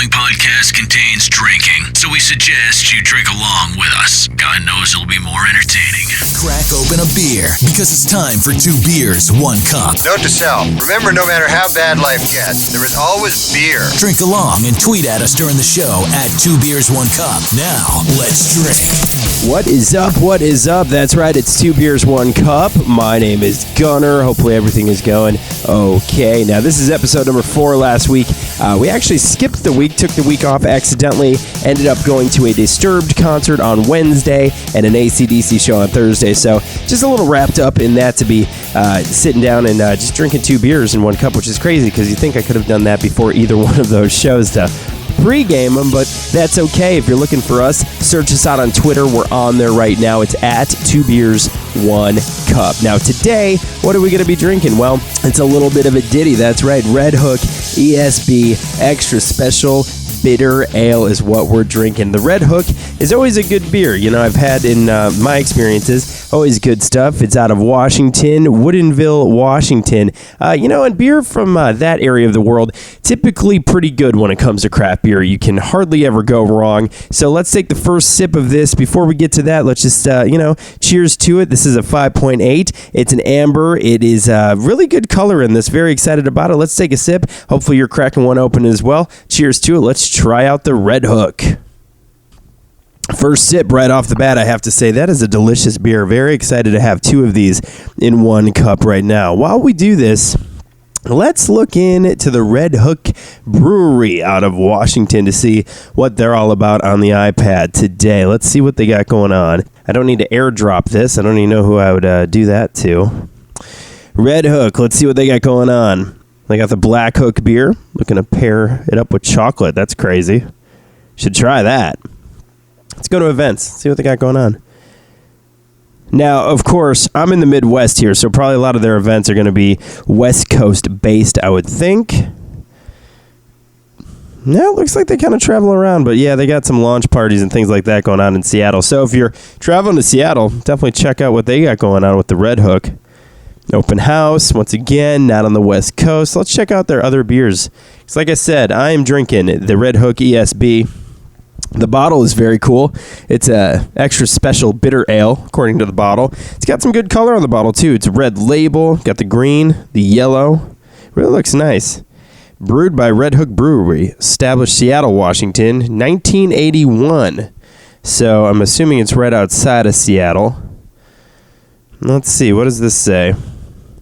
following podcast contains drinking, so we suggest you drink along with us. God knows it'll be more entertaining. Crack open a beer, because it's time for 2 beers, 1 cup. Note to self, remember, no matter how bad life gets, there is always beer. Drink along and tweet at us during the show at 2 beers, 1 cup. Now, let's drink. What is up? What is up? That's right, it's 2 beers, 1 cup. My name is Gunner. Hopefully everything is going okay. Now, this is episode number 4 last week. We actually skipped the week, took the week off accidentally, ended up going to a Disturbed concert on Wednesday and an AC/DC show on Thursday. So just a little wrapped up in that to be sitting down and just drinking 2 beers in 1 cup, which is crazy because you think I could have done that before either one of those shows to pre-game them, but that's okay. If you're looking for us, search us out on Twitter. We're on there right now. It's at 2 beers, 1 cup. Now today, what are we going to be drinking? Well, it's a little bit of a ditty. That's right. Red Hook ESB Extra Special Bitter Ale is what we're drinking. The Red Hook is always a good beer. You know, I've had in my experiences, always good stuff. It's out of Washington, Woodinville, Washington. And beer from that area of the world, typically pretty good when it comes to craft beer. You can hardly ever go wrong. So let's take the first sip of this. Before we get to that, let's just, cheers to it. This is a 5.8. It's an amber. It is really good color in this. Very excited about it. Let's take a sip. Hopefully you're cracking one open as well. Cheers to it. Let's try out the Red Hook. First sip right off the bat, I have to say, that is a delicious beer. Very excited to have 2 of these in 1 cup right now. While we do this, let's look into the Red Hook Brewery out of Washington to see what they're all about on the iPad today. Let's see what they got going on. I don't need to airdrop this. I don't even know who I would do that to. Red Hook, let's see what they got going on. They got the Black Hook beer. Looking to pair it up with chocolate. That's crazy. Should try that. Let's go to events. See what they got going on. Now, of course, I'm in the Midwest here, so probably a lot of their events are going to be West Coast based, I would think. Yeah, it looks like they kind of travel around, but yeah, they got some launch parties and things like that going on in Seattle. So if you're traveling to Seattle, definitely check out what they got going on with the Red Hook. Open house, once again, not on the West Coast. Let's check out their other beers. Because like I said, I am drinking the Red Hook ESB. The bottle is very cool. It's a extra special bitter ale, according to the bottle. It's got some good color on the bottle, too. It's a red label. Got the green, the yellow. Really looks nice. Brewed by Red Hook Brewery. Established Seattle, Washington, 1981. So I'm assuming it's right outside of Seattle. Let's see. What does this say?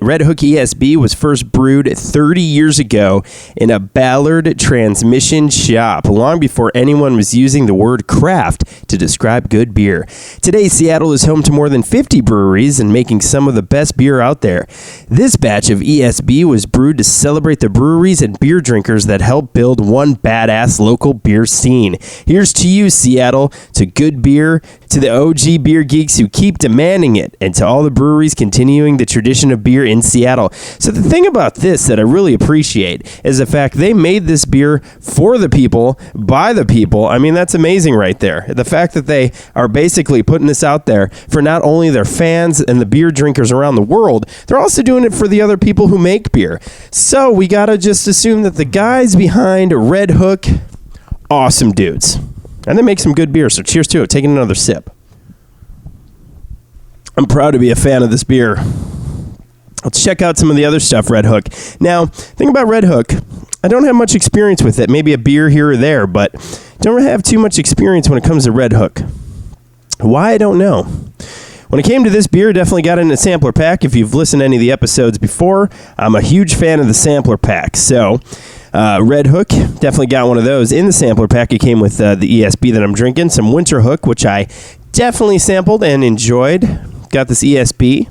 Red Hook ESB was first brewed 30 years ago in a Ballard transmission shop, long before anyone was using the word craft to describe good beer. Today, Seattle is home to more than 50 breweries and making some of the best beer out there. This batch of ESB was brewed to celebrate the breweries and beer drinkers that help build one badass local beer scene. Here's to you, Seattle, to good beer, to the OG beer geeks who keep demanding it, and to all the breweries continuing the tradition of beer in Seattle. So the thing about this that I really appreciate is the fact they made this beer for the people, by the people. I mean, that's amazing right there. The fact that they are basically putting this out there for not only their fans and the beer drinkers around the world, they're also doing it for the other people who make beer. So we gotta just assume that the guys behind Red Hook, awesome dudes. And they make some good beer, so cheers to it. Taking another sip. I'm proud to be a fan of this beer. Let's check out some of the other stuff, Red Hook. Now, thing about Red Hook, I don't have much experience with it. Maybe a beer here or there, but don't have too much experience when it comes to Red Hook. Why, I don't know. When it came to this beer, definitely got it in a sampler pack. If you've listened to any of the episodes before, I'm a huge fan of the sampler pack. So, Red Hook, definitely got one of those in the sampler pack. It came with the ESB that I'm drinking. Some Winter Hook, which I definitely sampled and enjoyed. Got this ESB.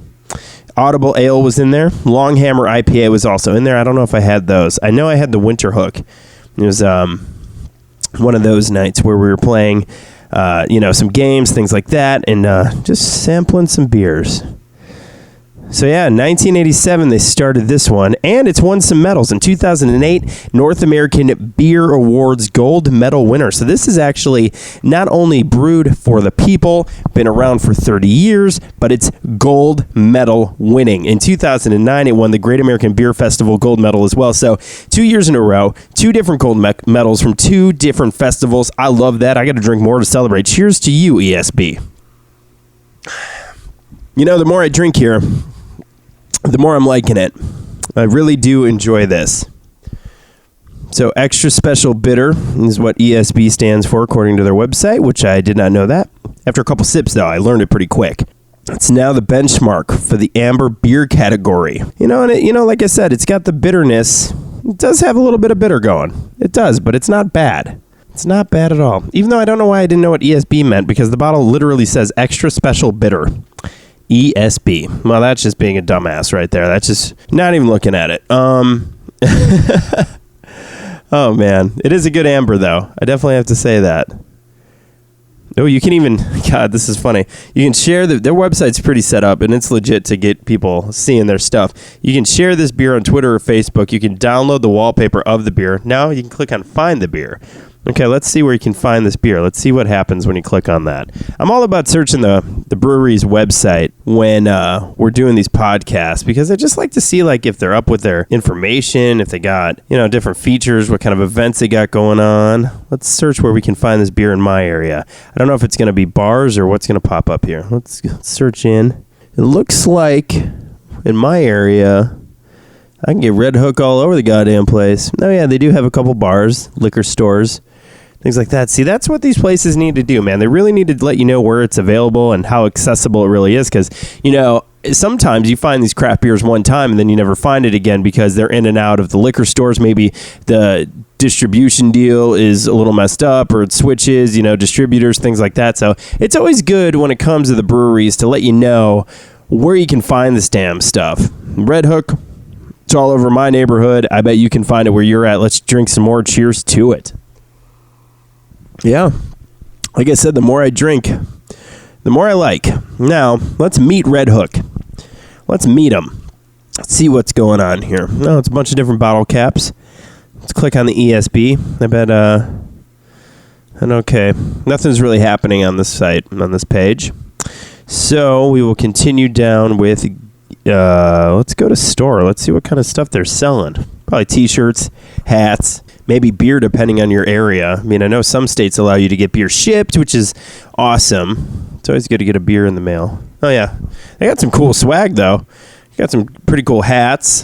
Audible Ale was in there. Long Hammer IPA was also in there. I don't know if I had those. I know I had the Winter Hook. It was one of those nights where we were playing, some games, things like that, and just sampling some beers. So yeah, in 1987 they started this one, and it's won some medals. In 2008, North American Beer Awards Gold Medal winner. So this is actually not only brewed for the people, been around for 30 years, but it's gold medal winning. In 2009, it won the Great American Beer Festival gold medal as well. So 2 years in a row, 2 different gold medals from 2 different festivals. I love that. I got to drink more to celebrate. Cheers to you, ESB. You know, the more I drink here, the more I'm liking it. I really do enjoy this. So extra special bitter is what ESB stands for according to their website, which I did not know that. After a couple sips, though, I learned it pretty quick. It's now the benchmark for the amber beer category. You know, and like I said, it's got the bitterness. It does have a little bit of bitter going. It does, but it's not bad. It's not bad at all. Even though I don't know why I didn't know what ESB meant, because the bottle literally says extra special bitter. ESB. Well, that's just being a dumbass right there. That's just not even looking at it. Oh, man. It is a good amber, though. I definitely have to say that. Oh, you can even... God, this is funny. You can share... Their website's pretty set up, and it's legit to get people seeing their stuff. You can share this beer on Twitter or Facebook. You can download the wallpaper of the beer. Now you can click on Find the Beer. Okay, let's see where you can find this beer. Let's see what happens when you click on that. I'm all about searching the brewery's website when we're doing these podcasts, because I just like to see like if they're up with their information, if they got, different features, what kind of events they got going on. Let's search where we can find this beer in my area. I don't know if it's going to be bars or what's going to pop up here. Let's search in. It looks like in my area... I can get Red Hook all over the goddamn place. Oh, yeah, they do have a couple bars, liquor stores, things like that. See, that's what these places need to do, man. They really need to let you know where it's available and how accessible it really is, because, sometimes you find these craft beers one time and then you never find it again because they're in and out of the liquor stores. Maybe the distribution deal is a little messed up, or it switches, distributors, things like that. So it's always good when it comes to the breweries to let you know where you can find this damn stuff. Red Hook... It's all over my neighborhood. I bet you can find it where you're at. Let's drink some more. Cheers to it. Yeah. Like I said, the more I drink, the more I like. Now, let's meet Red Hook. Let's meet him. Let's see what's going on here. Oh, it's a bunch of different bottle caps. Let's click on the ESB. I bet, and okay. Nothing's really happening on this site, on this page. So we will continue down with... let's go to store. Let's see what kind of stuff they're selling. Probably t-shirts, hats, maybe beer depending on your area. I mean, I know some states allow you to get beer shipped, which is awesome. It's always good to get a beer in the mail. Oh, yeah. They got some cool swag, though. Got some pretty cool hats.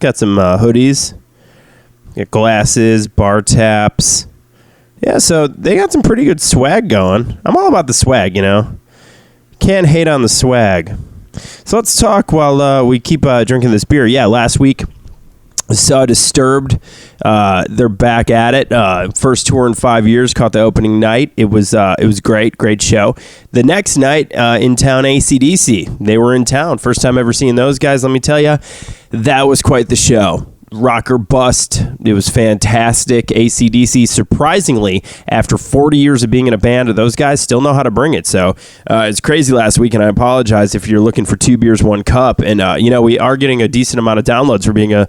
Got some hoodies. Got glasses, bar taps. Yeah, so they got some pretty good swag going. I'm all about the swag, Can't hate on the swag. So let's talk while we keep drinking this beer. Yeah, last week I saw Disturbed. They're back at it. First tour in 5 years. Caught the opening night. It was great show. The next night in town, AC/DC. They were in town. First time ever seeing those guys. Let me tell you, that was quite the show. Rocker bust. It was fantastic. AC/DC, surprisingly, after 40 years of being in a band, those guys still know how to bring it. So it's crazy last week, and I apologize if you're looking for 2 beers, 1 cup. And, we are getting a decent amount of downloads for being a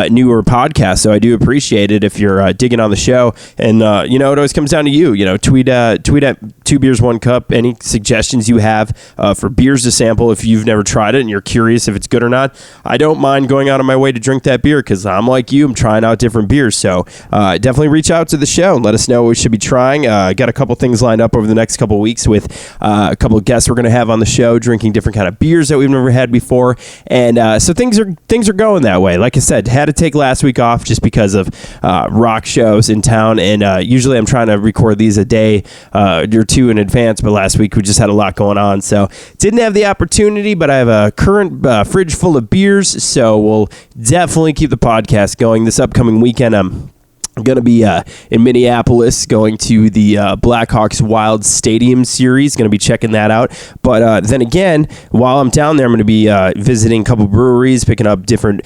newer podcast, so I do appreciate it if you're digging on the show. And, it always comes down to you. Tweet at 2 beers, 1 cup, any suggestions you have for beers to sample if you've never tried it and you're curious if it's good or not. I don't mind going out of my way to drink that beer, because I'm like you. I'm trying out different beers. So definitely reach out to the show and let us know what we should be trying. Got a couple things lined up over the next couple of weeks with a couple of guests we're going to have on the show, drinking different kind of beers that we've never had before. And so things are going that way. Like I said, had to take last week off just because of rock shows in town. And usually I'm trying to record these a day or 2 in advance. But last week we just had a lot going on. So didn't have the opportunity, but I have a current fridge full of beers. So we'll definitely keep the podcast going this upcoming weekend. I'm going to be in Minneapolis, going to the Blackhawks Wild Stadium Series. Going to be checking that out. But then again, while I'm down there, I'm going to be visiting a couple breweries, picking up different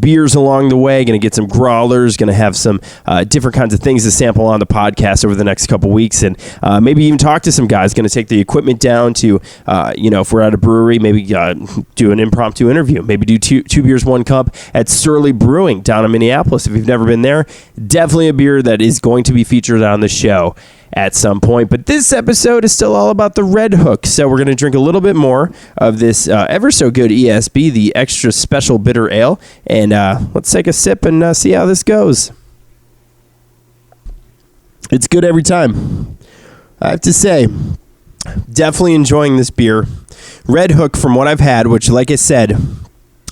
beers along the way. Going to get some growlers. Going to have some different kinds of things to sample on the podcast over the next couple weeks, and maybe even talk to some guys. Going to take the equipment down to, if we're at a brewery, maybe do an impromptu interview. Maybe do two beers, one cup at Surly Brewing down in Minneapolis. If you've never been there, definitely a beer that is going to be featured on the show at some point. But this episode is still all about the Red Hook, so we're going to drink a little bit more of this ever so good ESB, the extra special bitter ale, and let's take a sip and see how this goes. It's good every time, I have to say. Definitely enjoying this beer. Red Hook, from what I've had, which, like I said,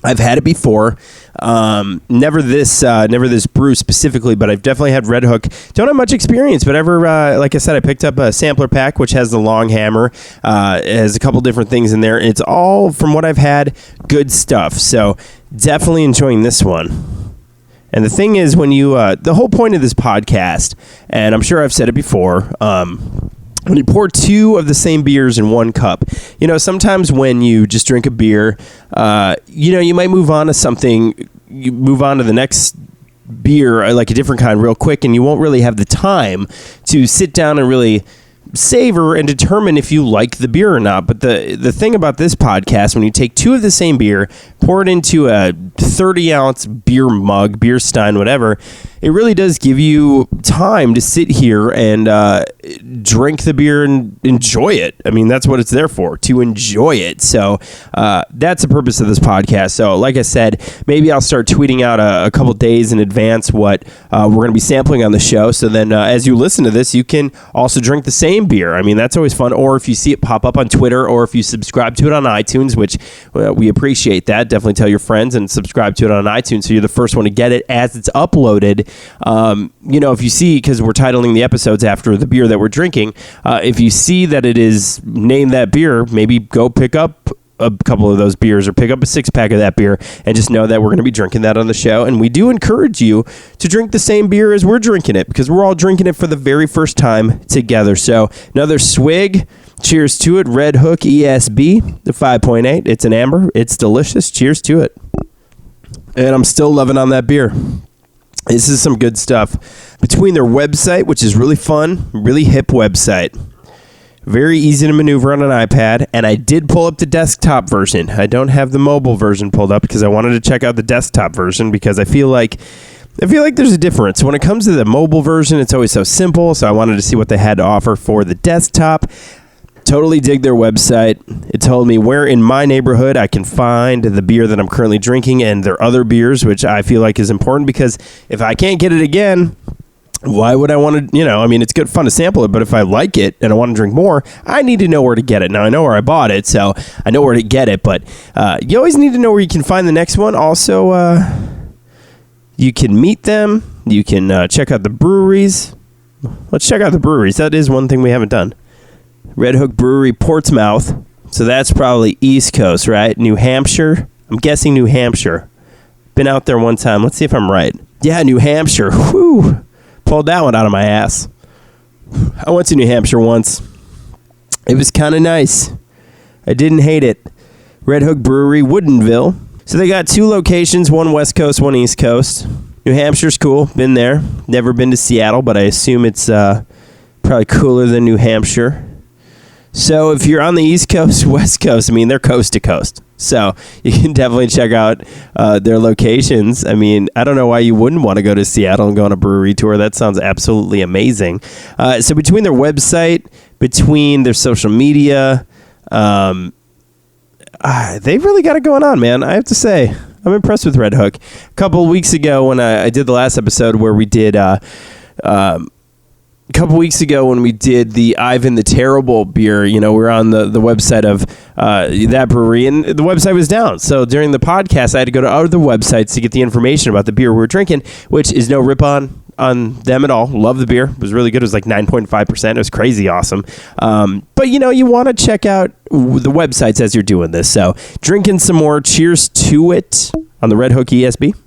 I've had it before. Never this brew specifically, but I've definitely had Red Hook. Don't have much experience, but like I said, I picked up a sampler pack, which has the long hammer. It has a couple different things in there. It's all, from what I've had, good stuff. So definitely enjoying this one. And the thing is, when you, the whole point of this podcast, and I'm sure I've said it before, when you pour two of the same beers in one cup, sometimes when you just drink a beer, you might move on to something, you move on to the next beer, like a different kind real quick, and you won't really have the time to sit down and really savor and determine if you like the beer or not. But the thing about this podcast, when you take two of the same beer, pour it into a 30-ounce beer mug, beer stein, whatever, it really does give you time to sit here and drink the beer and enjoy it. I mean, that's what it's there for, to enjoy it. So that's the purpose of this podcast. So like I said, maybe I'll start tweeting out a couple days in advance what we're going to be sampling on the show. So then as you listen to this, you can also drink the same beer. I mean, that's always fun. Or if you see it pop up on Twitter, or if you subscribe to it on iTunes, which we appreciate that. Definitely tell your friends and subscribe to it on iTunes so you're the first one to get it as it's uploaded. If you see, because we're titling the episodes after the beer that we're drinking, if you see that it is named that beer, maybe go pick up a couple of those beers or pick up a 6-pack of that beer and just know that we're going to be drinking that on the show. And we do encourage you to drink the same beer as we're drinking it, because we're all drinking it for the very first time together. So another swig. Cheers to it. Red Hook ESB, the 5.8. It's an amber. It's delicious. Cheers to it. And I'm still loving on that beer. This is some good stuff. Between their website, which is really fun, really hip website, very easy to maneuver on an iPad, and I did pull up the desktop version. I don't have the mobile version pulled up because I wanted to check out the desktop version, because I feel like there's a difference. When it comes to the mobile version, it's always so simple, so I wanted to see what they had to offer for the desktop. Totally dig their website. It told me where in my neighborhood I can find the beer that I'm currently drinking and their other beers, which I feel like is important, because if I can't get it again, why would I want to, it's good fun to sample it, but if I like it and I want to drink more, I need to know where to get it. Now, I know where I bought it, so I know where to get it, but you always need to know where you can find the next one. Also, you can meet them. You can check out the breweries. Let's check out the breweries. That is one thing we haven't done. Red Hook Brewery, Portsmouth. So that's probably East Coast, right? New Hampshire. I'm guessing New Hampshire. Been out there one time. Let's see if I'm right. Yeah, New Hampshire. Whew. Pulled that one out of my ass. I went to New Hampshire once. It was kind of nice. I didn't hate it. Red Hook Brewery, Woodinville. So they got two locations, one West Coast, one East Coast. New Hampshire's cool. Been there. Never been to Seattle, but I assume it's probably cooler than New Hampshire. So if you're on the East Coast, West Coast, they're coast to coast. So you can definitely check out their locations. I don't know why you wouldn't want to go to Seattle and go on a brewery tour. That sounds absolutely amazing. So between their website, between their social media, they've really got it going on, man. I have to say, I'm impressed with Red Hook. A couple of weeks ago when I did the last episode where we did... a couple weeks ago when we did the Ivan the Terrible beer, we were on the website of that brewery, and the website was down. So during the podcast, I had to go to other websites to get the information about the beer we were drinking, which is no rip on them at all. Love the beer. It was really good. It was like 9.5%. It was crazy awesome. But, you want to check out the websites as you're doing this. So drinking some more. Cheers to it on the Red Hook ESB.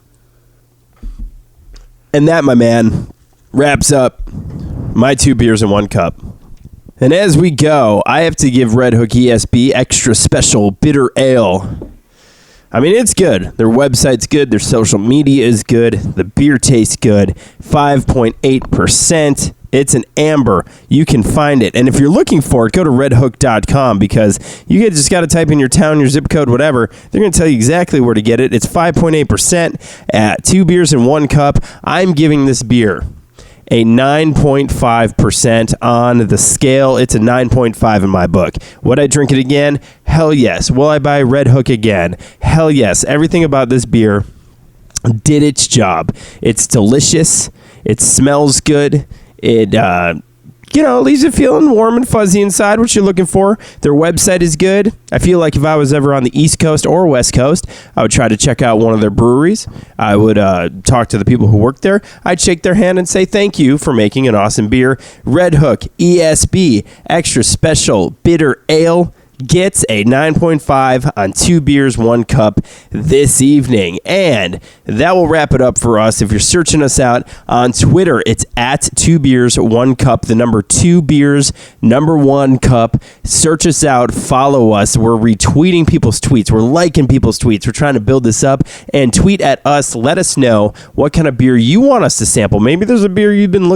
And that, my man, wraps up my 2 beers in 1 cup. And as we go, I have to give Red Hook ESB extra special bitter ale. I mean, it's good. Their website's good. Their social media is good. The beer tastes good. 5.8%. It's an amber. You can find it. And if you're looking for it, go to redhook.com because you just got to type in your town, your zip code, whatever. They're going to tell you exactly where to get it. It's 5.8% at 2 beers in 1 cup. I'm giving this beer a 9.5% on the scale. It's a 9.5 in my book. Would I drink it again? Hell yes. Will I buy Red Hook again? Hell yes. Everything about this beer did its job. It's delicious. It smells good. It, leaves you feeling warm and fuzzy inside, what you're looking for. Their website is good. I feel like if I was ever on the East Coast or West Coast, I would try to check out one of their breweries. I would talk to the people who work there. I'd shake their hand and say thank you for making an awesome beer. Red Hook ESB Extra Special Bitter Ale gets a 9.5 on 2 beers, 1 cup this evening. And that will wrap it up for us. If you're searching us out on Twitter, it's at 2 beers, 1 cup, the number 2 beers, number 1 cup. Search us out, follow us. We're retweeting people's tweets. We're liking people's tweets. We're trying to build this up. And tweet at us. Let us know what kind of beer you want us to sample. Maybe there's a beer you've been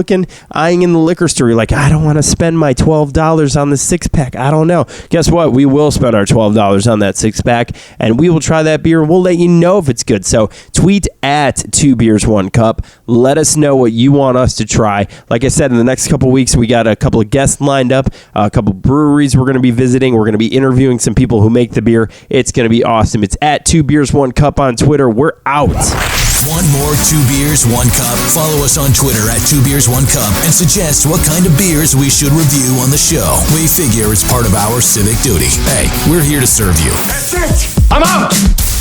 eyeing in the liquor store. You're like, I don't want to spend my $12 on the 6-pack. I don't know. Guess what? We will spend our $12 on that 6-pack, and we will try that beer, and we'll let you know if it's good. So tweet at 2 beers, 1 cup. Let us know what you want us to try. Like I said, in the next couple weeks, we got a couple of guests lined up, a couple breweries we're going to be visiting. We're going to be interviewing some people who make the beer. It's going to be awesome. It's at 2 beers, 1 cup on Twitter. We're out. Want more 2 beers, 1 cup? Follow us on Twitter at 2 beers, 1 cup and suggest what kind of beers we should review on the show. We figure it's part of our civic duty. Hey, we're here to serve you. That's it! I'm out!